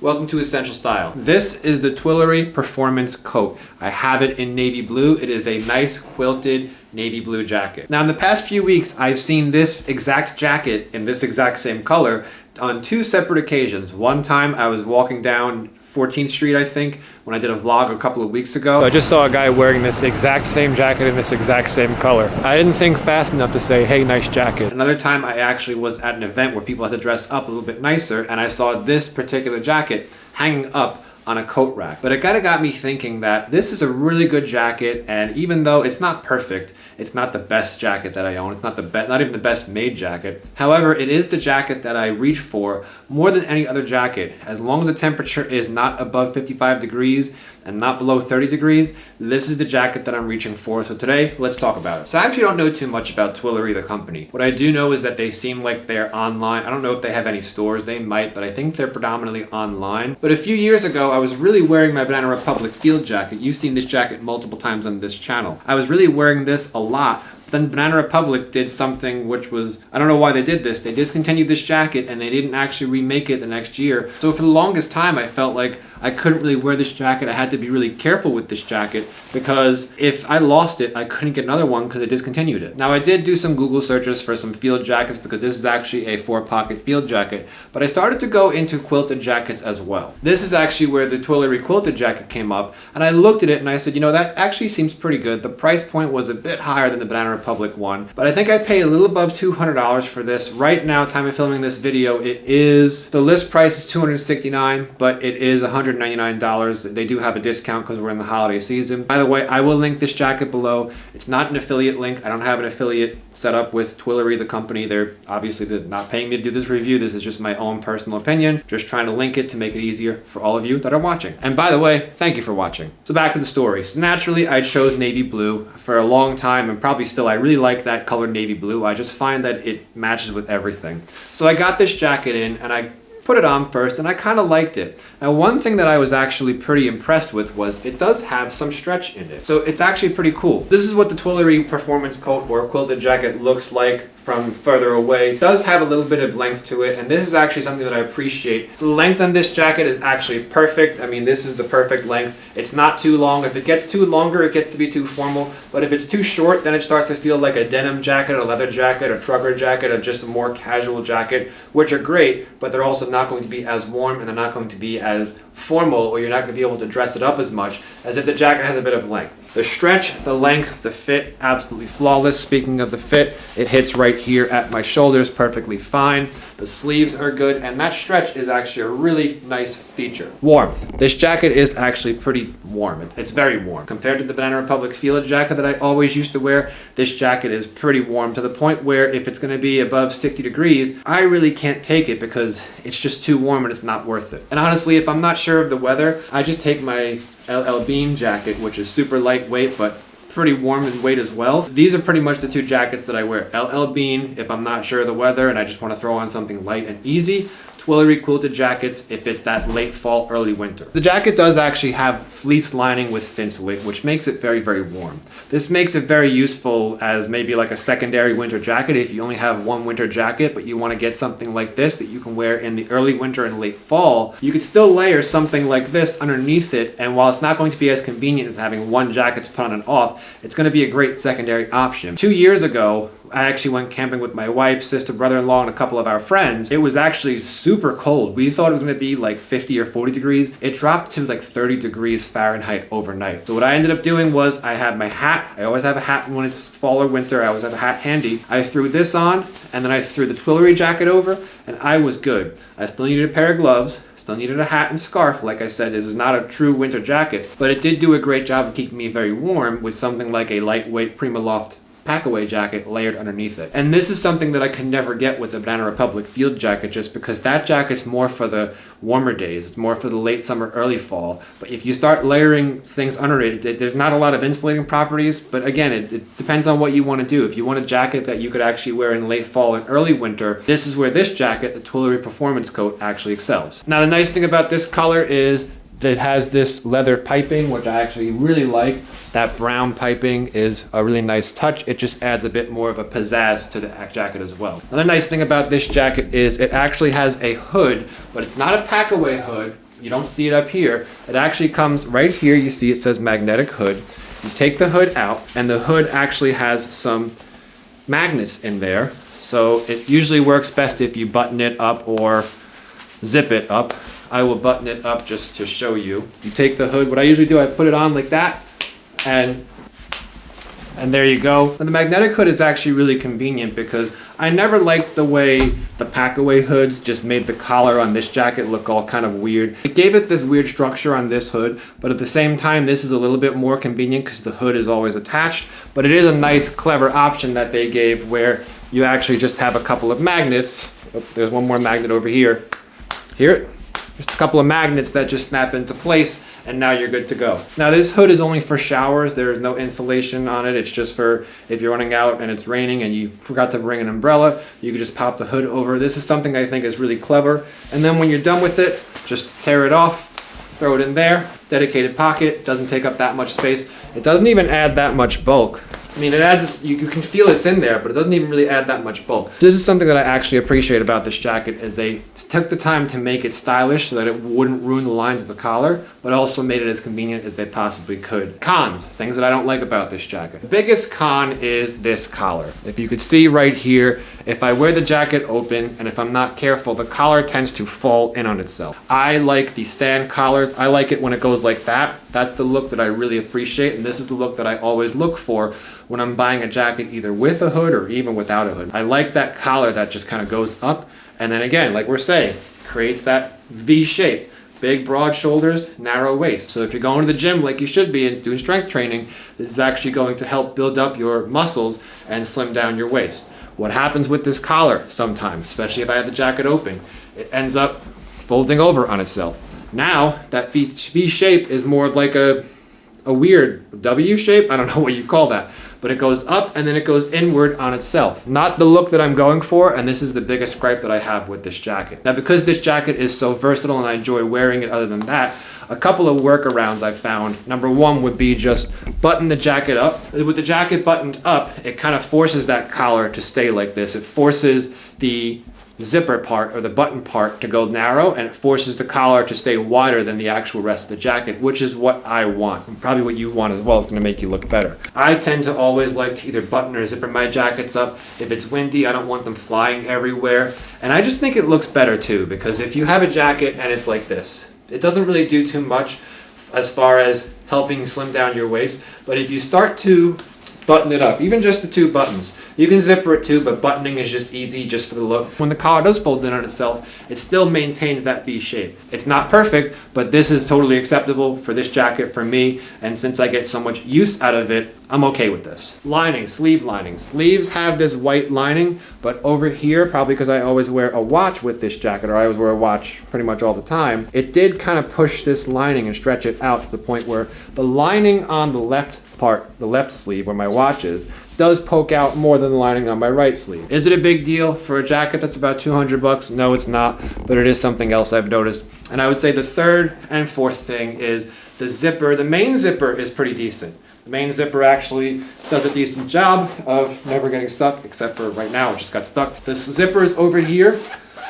Welcome to Essential Style. This is the Twillory Performance Coat. I have it in navy blue. It is a nice quilted navy blue jacket. Now in the past few weeks, I've seen this exact jacket in this exact same color on two separate occasions. One time I was walking down 14th Street, I think, when I did a vlog a couple of weeks ago. I just saw a guy wearing this exact same jacket in this exact same color. I didn't think fast enough to say, hey, nice jacket. Another time I actually was at an event where people had to dress up a little bit nicer, and I saw this particular jacket hanging up on a coat rack. But it kind of got me thinking that this is a really good jacket, and even though it's not perfect, it's not the best jacket that I own. It's not the best, not even the best made jacket. However, it is the jacket that I reach for more than any other jacket. As long as the temperature is not above 55 degrees and not below 30 degrees, this is the jacket that I'm reaching for. So today, let's talk about it. So I actually don't know too much about Twillory, the company. What I do know is that they seem like they're online. I don't know if they have any stores. They might, but I think they're predominantly online. But a few years ago, I was really wearing my Banana Republic field jacket. You've seen this jacket multiple times on this channel. I was really wearing this a lot. Then Banana Republic did something which was, I don't know why they did this. They discontinued this jacket and they didn't actually remake it the next year. So for the longest time, I felt like I couldn't really wear this jacket. I had to be really careful with this jacket because if I lost it, I couldn't get another one because they discontinued it. Now I did do some Google searches for some field jackets because this is actually a 4-pocket field jacket, but I started to go into quilted jackets as well. This is actually where the Twillory quilted jacket came up, and I looked at it and I said, you know, that actually seems pretty good. The price point was a bit higher than the Banana Republic one, but I think I paid a little above $200 for this. Right now, time of filming this video, it is, the list price is $269, but it is $199. They do have a discount because we're in the holiday season. By the way, I will link this jacket below. It's not an affiliate link. I don't have an affiliate set up with Twillory, the company. They're obviously not paying me to do this review. This is just my own personal opinion. Just trying to link it to make it easier for all of you that are watching. And by the way, thank you for watching. So back to the story. So naturally, I chose navy blue for a long time, and probably still, I really like that color navy blue. I just find that it matches with everything. So I got this jacket in and I put it on first, and I kind of liked it. Now, one thing that I was actually pretty impressed with was it does have some stretch in it. So it's actually pretty cool. This is what the Twillory Performance Coat or quilted jacket looks like from further away. It does have a little bit of length to it, and this is actually something that I appreciate. So the length on this jacket is actually perfect. I mean, this is the perfect length. It's not too long. If it gets too longer, it gets to be too formal. But if it's too short, then it starts to feel like a denim jacket, a leather jacket, a trucker jacket, or just a more casual jacket, which are great, but they're also not going to be as warm, and they're not going to be as formal, or you're not going to be able to dress it up as much as if the jacket has a bit of length. The stretch, the length, the fit, absolutely flawless. Speaking of the fit, it hits right here at my shoulders perfectly fine. The sleeves are good, and that stretch is actually a really nice feature. Warmth. This jacket is actually pretty warm. It's very warm. Compared to the Banana Republic field jacket that I always used to wear, this jacket is pretty warm to the point where if it's going to be above 60 degrees, I really can't take it because it's just too warm and it's not worth it. And honestly, if I'm not sure of the weather, I just take my LL Bean jacket, which is super lightweight, but pretty warm in weight as well. These are pretty much the two jackets that I wear. LL Bean if I'm not sure of the weather and I just want to throw on something light and easy. Twillory quilted jackets if it's that late fall, early winter. The jacket does actually have fleece lining with Thinsulate, which makes it very, very warm. This makes it very useful as maybe like a secondary winter jacket if you only have one winter jacket, but you want to get something like this that you can wear in the early winter and late fall. You could still layer something like this underneath it, and while it's not going to be as convenient as having one jacket to put on and off, it's going to be a great secondary option. 2 years ago, I actually went camping with my wife, sister, brother-in-law, and a couple of our friends. It was actually super cold. We thought it was going to be like 50 or 40 degrees. It dropped to like 30 degrees Fahrenheit overnight. So what I ended up doing was I had my hat. I always have a hat when it's fall or winter. I always have a hat handy. I threw this on, and then I threw the Twillory jacket over, and I was good. I still needed a pair of gloves. Still needed a hat and scarf. Like I said, this is not a true winter jacket, but it did do a great job of keeping me very warm with something like a lightweight Primaloft pack-away jacket layered underneath it. And this is something that I can never get with the Banana Republic field jacket just because that jacket's more for the warmer days. It's more for the late summer, early fall. But if you start layering things under it, there's not a lot of insulating properties, but again, it depends on what you want to do. If you want a jacket that you could actually wear in late fall and early winter, this is where this jacket, the Twillory Performance Coat, actually excels. Now the nice thing about this color is that has this leather piping, which I actually really like. That brown piping is a really nice touch. It just adds a bit more of a pizzazz to the jacket as well. Another nice thing about this jacket is it actually has a hood, but it's not a pack-away hood. you don't see it up here. It actually comes right here. You see it says magnetic hood. You take the hood out, and the hood actually has some magnets in there. So it usually works best if you button it up or zip it up. I will button it up just to show you. You take the hood, what I usually do, I put it on like that, and there you go. And the magnetic hood is actually really convenient because I never liked the way the pack-away hoods just made the collar on this jacket look all kind of weird. It gave it this weird structure on this hood, but at the same time, this is a little bit more convenient because the hood is always attached. But it is a nice, clever option that they gave where you actually just have a couple of magnets. Oh, there's one more magnet over here. Here, just a couple of magnets that just snap into place, and now you're good to go. Now this hood is only for showers. There's no insulation on it. It's just for if you're running out and it's raining and you forgot to bring an umbrella, you can just pop the hood over. This is something I think is really clever. And then when you're done with it, just tear it off, throw it in there, dedicated pocket, doesn't take up that much space. It doesn't even add that much bulk. I mean, it adds, you can feel it's in there, but it doesn't even really add that much bulk. This is something that I actually appreciate about this jacket is they took the time to make it stylish so that it wouldn't ruin the lines of the collar, but also made it as convenient as they possibly could. Cons, things that I don't like about this jacket. The biggest con is this collar. If you could see right here, if I wear the jacket open and if I'm not careful, the collar tends to fall in on itself. I like the stand collars. I like it when it goes like that. That's the look that I really appreciate, and this is the look that I always look for when I'm buying a jacket either with a hood or even without a hood. I like that collar that just kind of goes up, and then again, like we're saying, creates that V shape. Big, broad shoulders, narrow waist. So if you're going to the gym like you should be and doing strength training, this is actually going to help build up your muscles and slim down your waist. What happens with this collar sometimes, especially if I have the jacket open, it ends up folding over on itself. Now, that V shape is more like a weird W shape. I don't know what you call that. But it goes up and then it goes inward on itself. Not the look that I'm going for, and this is the biggest gripe that I have with this jacket. Now, because this jacket is so versatile and I enjoy wearing it other than that, a couple of workarounds I've found. Number one would be just button the jacket up. With the jacket buttoned up, it kind of forces that collar to stay like this. It forces the zipper part or the button part to go narrow, and it forces the collar to stay wider than the actual rest of the jacket, which is what I want, and probably what you want as well. It's going to make you look better. I tend to always like to either button or zipper my jackets up. If it's windy, I don't want them flying everywhere, and I just think it looks better too, because if you have a jacket and it's like this, it doesn't really do too much as far as helping slim down your waist, but if you start to button it up, even just the two buttons. You can zipper it too, but buttoning is just easy just for the look. When the collar does fold in on itself, it still maintains that V shape. It's not perfect, but this is totally acceptable for this jacket for me, and since I get so much use out of it, I'm okay with this. Lining, sleeve lining. Sleeves have this white lining, but over here, probably because I always wear a watch with this jacket, or I always wear a watch pretty much all the time, it did kind of push this lining and stretch it out to the point where the lining on the left part, the left sleeve where my watch is, does poke out more than the lining on my right sleeve. Is it a big deal for a jacket that's about $200? No, it's not, but it is something else I've noticed. And I would say the third and fourth thing is the zipper. The main zipper is pretty decent. The main zipper actually does a decent job of never getting stuck, except for right now, it just got stuck. The zippers over here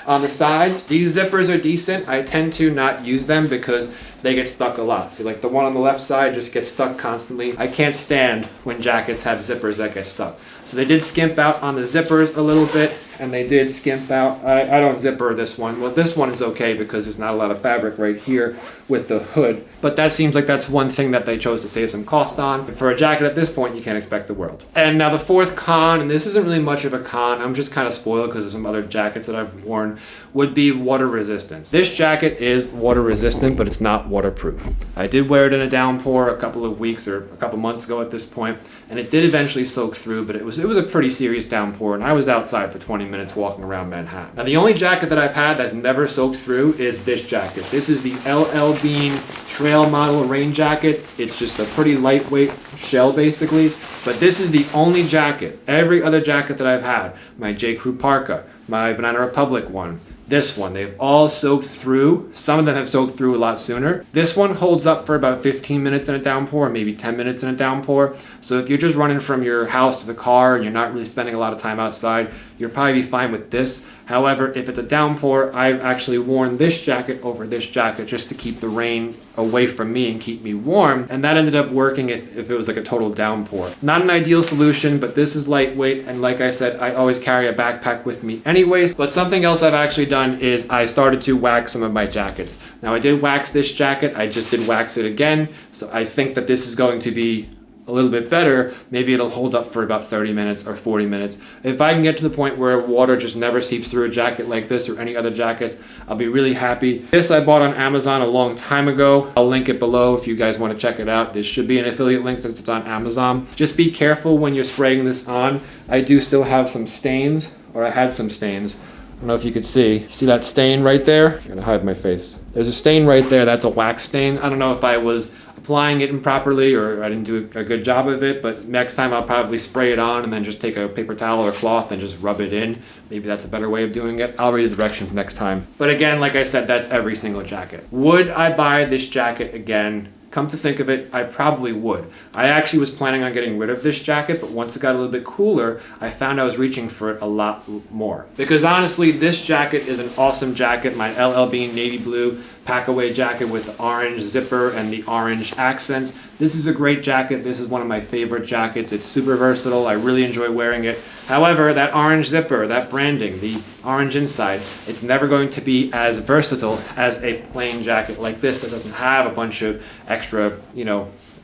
on the sides, these zippers are decent. I tend to not use them because they get stuck a lot. See, like the one on the left side just gets stuck constantly. I can't stand when jackets have zippers that get stuck. So they did skimp out on the zippers a little bit, and they did skimp out. I don't zipper this one. Well, this one is okay because there's not a lot of fabric right here with the hood. But that seems like that's one thing that they chose to save some cost on. For a jacket at this point, you can't expect the world. And now the fourth con, and this isn't really much of a con, I'm just kind of spoiled because of some other jackets that I've worn, would be water resistance. This jacket is water resistant, but it's not waterproof. I did wear it in a downpour a couple of weeks or a couple months ago at this point, and it did eventually soak through, but it was a pretty serious downpour, and I was outside for 20 minutes walking around Manhattan. Now the only jacket that I've had that's never soaked through is this jacket. This is the LL Bean Trail Model Rain Jacket. It's just a pretty lightweight shell basically, but this is the only jacket. Every other jacket that I've had, my J. Crew Parka, my Banana Republic one, this one, they've all soaked through. Some of them have soaked through a lot sooner. This one holds up for about 15 minutes in a downpour, maybe 10 minutes in a downpour. So if you're just running from your house to the car and you're not really spending a lot of time outside, you'll probably be fine with this. However, if it's a downpour, I've actually worn this jacket over this jacket just to keep the rain away from me and keep me warm, and that ended up working if it was like a total downpour. Not an ideal solution, but this is lightweight, and like I said, I always carry a backpack with me anyways. But something else I've actually done is I started to wax some of my jackets. Now I did wax this jacket, I just did wax it again, so I think that this is going to be a little bit better. Maybe it'll hold up for about 30 minutes or 40 minutes. If I can get to the point where water just never seeps through a jacket like this or any other jackets, I'll be really happy. This I bought on Amazon a long time ago. I'll link it below if you guys want to check it out. This should be an affiliate link since it's on Amazon. Just be careful when you're spraying this on. I do still have some stains, or I had some stains. I don't know if you could see. See that stain right there? I'm gonna hide my face. There's a stain right there. That's a wax stain. I don't know if I was applying it improperly or I didn't do a good job of it, but next time I'll probably spray it on and then just take a paper towel or cloth and just rub it in. Maybe that's a better way of doing it. I'll read the directions next time. But again, like I said, that's every single jacket. Would I buy this jacket again? Come to think of it, I probably would. I actually was planning on getting rid of this jacket, but once it got a little bit cooler, I found I was reaching for it a lot more. Because honestly, this jacket is an awesome jacket. My LL Bean navy blue packaway jacket with the orange zipper and the orange accents. This is a great jacket. This is one of my favorite jackets. It's super versatile. I really enjoy wearing it. However, that orange zipper, that branding, the orange inside, it's never going to be as versatile as a plain jacket like this that doesn't have a bunch of extra,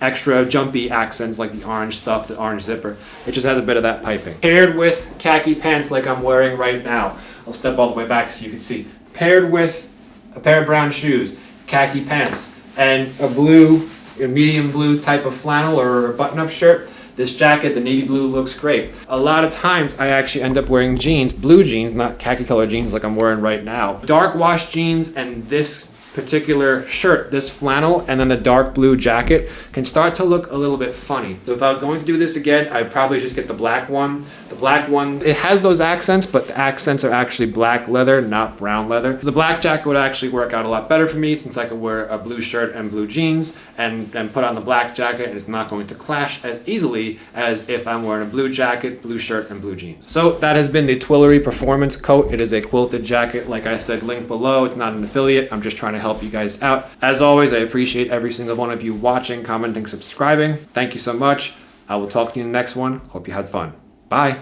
extra jumpy accents like the orange stuff, the orange zipper. It just has a bit of that piping. Paired with khaki pants like I'm wearing right now. I'll step all the way back so you can see. Paired with a pair of brown shoes, khaki pants, and a medium blue type of flannel or a button-up shirt. This jacket, the navy blue, looks great. A lot of times I actually end up wearing jeans, blue jeans, not khaki color jeans like I'm wearing right now. Dark wash jeans and this particular shirt, this flannel, and then the dark blue jacket can start to look a little bit funny. So if I was going to do this again, I'd probably just get the black one. The black one, it has those accents, but the accents are actually black leather, not brown leather. The black jacket would actually work out a lot better for me since I could wear a blue shirt and blue jeans and then put on the black jacket, and it's not going to clash as easily as if I'm wearing a blue jacket, blue shirt, and blue jeans. So that has been the Twillory Performance Coat. It is a quilted jacket. Like I said, link below. It's not an affiliate. I'm just trying to help you guys out. As always, I appreciate every single one of you watching, commenting, subscribing. Thank you so much. I will talk to you in the next one. Hope you had fun. Bye.